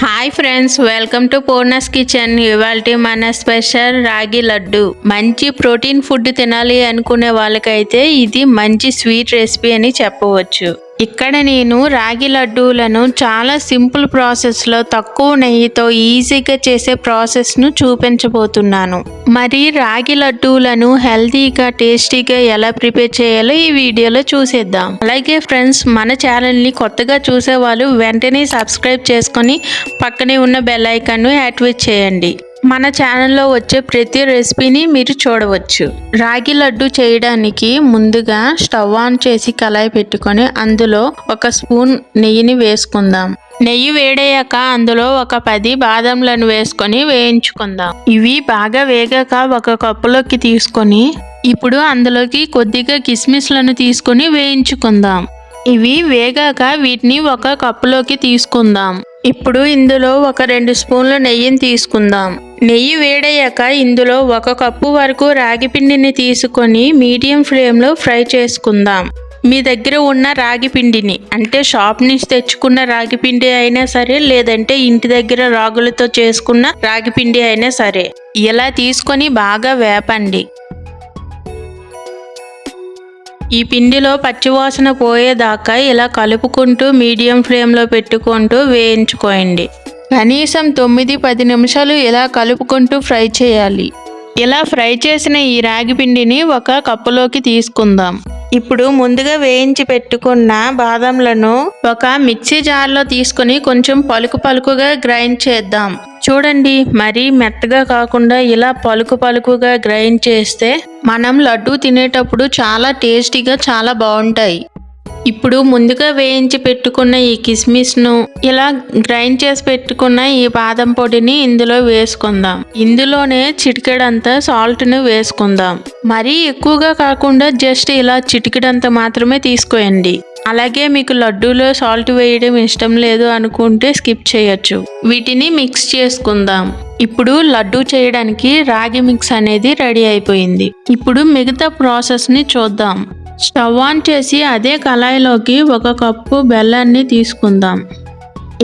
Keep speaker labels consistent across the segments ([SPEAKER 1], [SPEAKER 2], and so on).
[SPEAKER 1] Hi friends, welcome to Purna's kitchen. ఇవాల్టి మన special రాగి లడ్డు. మంచి ప్రోటీన్ ఫుడ్ తినాలి అనుకునే వాళ్ళకైతే ఇది మంచి స్వీట్ రెసిపీ అని చెప్పవచ్చు. ఇక్కడ నేను రాగి లడ్డూలను చాలా సింపుల్ ప్రాసెస్లో తక్కువ నెయ్యితో ఈజీగా చేసే ప్రాసెస్ను చూపించబోతున్నాను. మరి రాగి లడ్డూలను హెల్తీగా టేస్టీగా ఎలా ప్రిపేర్ చేయాలో ఈ వీడియోలో చూసేద్దాం. అలాగే ఫ్రెండ్స్, మన ఛానల్ని కొత్తగా చూసేవాళ్ళు వెంటనే సబ్స్క్రైబ్ చేసుకొని పక్కనే ఉన్న బెల్ ఐకాన్ను యాక్టివేట్ చేయండి. మన ఛానల్లో వచ్చే ప్రతి రెసిపీని మీరు చూడవచ్చు. రాగి లడ్డు చేయడానికి ముందుగా స్టవ్ ఆన్ చేసి కళాయి పెట్టుకొని అందులో ఒక స్పూన్ నెయ్యిని వేసుకుందాం. నెయ్యి వేడయ్యాక అందులో ఒక 10 బాదంలను వేసుకొని వేయించుకుందాం. ఇవి బాగా వేగాక ఒక కప్పులోకి తీసుకొని ఇప్పుడు అందులోకి కొద్దిగా కిస్మిస్లను తీసుకొని వేయించుకుందాం. ఇవి వేగాక వీటిని ఒక కప్పులోకి తీసుకుందాం. ఇప్పుడు ఇందులో ఒక 2 స్పూన్ల నెయ్యిని తీసుకుందాం. నెయ్యి వేడయ్యాక ఇందులో 1 కప్పు వరకు రాగి పిండిని తీసుకొని మీడియం ఫ్లేమ్లో ఫ్రై చేసుకుందాం. మీ దగ్గర ఉన్న రాగి పిండిని, అంటే షాప్ నుంచి తెచ్చుకున్న రాగి పిండి అయినా సరే, లేదంటే ఇంటి దగ్గర రాగులతో చేసుకున్న రాగి పిండి అయినా సరే, ఇలా తీసుకొని బాగా వేపండి. ఈ పిండిలో పచ్చివాసన పోయేదాకా ఇలా కలుపుకుంటూ మీడియం ఫ్లేమ్లో పెట్టుకుంటూ వేయించుకోండి. కనీసం 9-10 నిమిషాలు ఇలా కలుపుకుంటూ ఫ్రై చేయాలి. ఇలా ఫ్రై చేసిన ఈ రాగి పిండిని ఒక కప్పులోకి తీసుకుందాం. ఇప్పుడు ముందుగా వేయించి పెట్టుకున్న బాదంలను ఒక మిక్సీ జార్లో తీసుకొని కొంచెం పలుకుగా గ్రైండ్ చేద్దాం. చూడండి, మరీ మెత్తగా కాకుండా ఇలా పలుకుగా గ్రైండ్ చేస్తే మనం లడ్డు తినేటప్పుడు చాలా టేస్టీగా చాలా బాగుంటాయి. ఇప్పుడు ముందుగా వేయించి పెట్టుకున్న ఈ కిస్మిస్ను, ఇలా గ్రైండ్ చేసి పెట్టుకున్న ఈ బాదం పొడిని ఇందులో వేసుకుందాం. ఇందులోనే చిటికెడంత సాల్ట్ను వేసుకుందాం. మరీ ఎక్కువగా కాకుండా జస్ట్ ఇలా చిటికెడంత మాత్రమే తీసుకోండి. అలాగే మీకు లడ్డూలో సాల్ట్ వేయడం ఇష్టం లేదు అనుకుంటే స్కిప్ చేయొచ్చు. వీటిని మిక్స్ చేసుకుందాం. ఇప్పుడు లడ్డు చేయడానికి రాగి మిక్స్ అనేది రెడీ అయిపోయింది. ఇప్పుడు మిగతా ప్రాసెస్ని చూద్దాం. స్టవ్ ఆన్ చేసి అదే కళాయిలోకి 1 కప్పు బెల్లాన్ని తీసుకుందాం.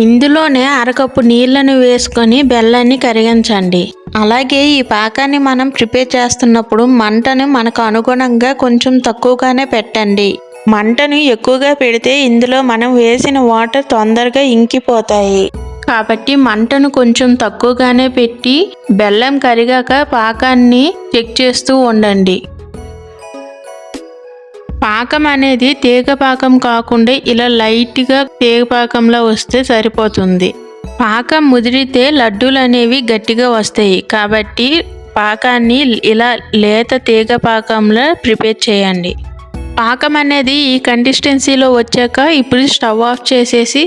[SPEAKER 1] ఇందులోనే 1/2 కప్పు నీళ్లను వేసుకొని బెల్లాన్ని కరిగించండి. అలాగే ఈ పాకాన్ని మనం ప్రిపేర్ చేస్తున్నప్పుడు మంటను మనకు అనుగుణంగా కొంచెం తక్కువగానే పెట్టండి. మంటను ఎక్కువగా పెడితే ఇందులో మనం వేసిన వాటర్ తొందరగా ఇంకిపోతాయి. కాబట్టి మంటను కొంచెం తక్కువగానే పెట్టి బెల్లం కరిగాక పాకాన్ని చెక్ చేస్తూ ఉండండి. పాకం అనేది తీగ పాకం కాకుండా ఇలా లైట్గా తీగ పాకంలో వస్తే సరిపోతుంది. పాకం ముదిరితే లడ్డూలు అనేవి గట్టిగా వస్తాయి. కాబట్టి పాకాన్ని ఇలా లేత తీగ పాకంలో ప్రిపేర్ చేయండి. పాకం అనేది ఈ కన్సిస్టెన్సీలో వచ్చాక ఇప్పుడు స్టవ్ ఆఫ్ చేసేసి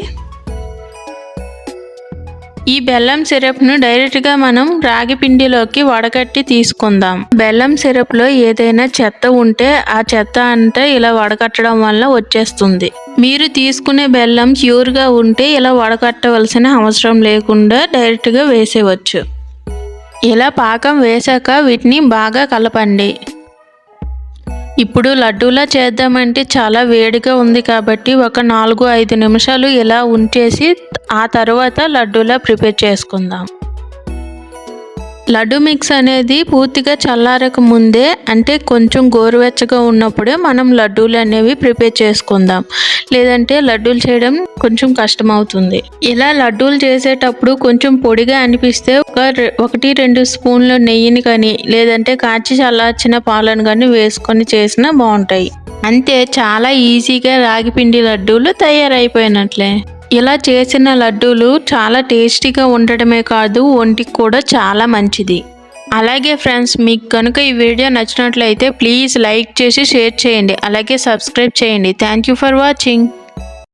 [SPEAKER 1] ఈ బెల్లం సిరప్ను డైరెక్ట్గా మనం రాగి పిండిలోకి వడగట్టి తీసుకుందాం. బెల్లం సిరప్లో ఏదైనా చెత్త ఉంటే ఆ చెత్త అంతా ఇలా వడగట్టడం వల్ల వచ్చేస్తుంది. మీరు తీసుకునే బెల్లం ప్యూర్గా ఉంటే ఇలా వడగట్టవలసిన అవసరం లేకుండా డైరెక్ట్గా వేసేవచ్చు. ఇలా పాకం వేసాక వీటిని బాగా కలపండి. ఇప్పుడు లడ్డూలా చేద్దామంటే చాలా వేడిగా ఉంది కాబట్టి ఒక 4-5 నిమిషాలు ఇలా ఉంచేసి ఆ తర్వాత లడ్డూలా ప్రిపేర్ చేసుకుందాం. లడ్డు మిక్స్ అనేది పూర్తిగా చల్లారక ముందే, అంటే కొంచెం గోరువెచ్చగా ఉన్నప్పుడే మనం లడ్డూలు అనేవి ప్రిపేర్ చేసుకుందాం. లేదంటే లడ్డూలు చేయడం కొంచెం కష్టం అవుతుంది. ఇలా లడ్డూలు చేసేటప్పుడు కొంచెం పొడిగా అనిపిస్తే 1-2 స్పూన్ల నెయ్యిని కానీ, లేదంటే కాచి చల్లార్చిన పాలను కానీ వేసుకొని చేసినా బాగుంటాయి. అంతే, చాలా ఈజీగా రాగి పిండి లడ్డూలు తయారైపోయినట్లే. ఇలా చేసిన లడ్డూలు చాలా టేస్టీగా ఉండడమే కాదు, ఒంటికి కూడా చాలా మంచిది. అలాగే ఫ్రెండ్స్, మీకు కనుక ఈ వీడియో నచ్చినట్లయితే ప్లీజ్ లైక్ చేసి షేర్ చేయండి. అలాగే సబ్స్క్రైబ్ చేయండి. Thank you for watching.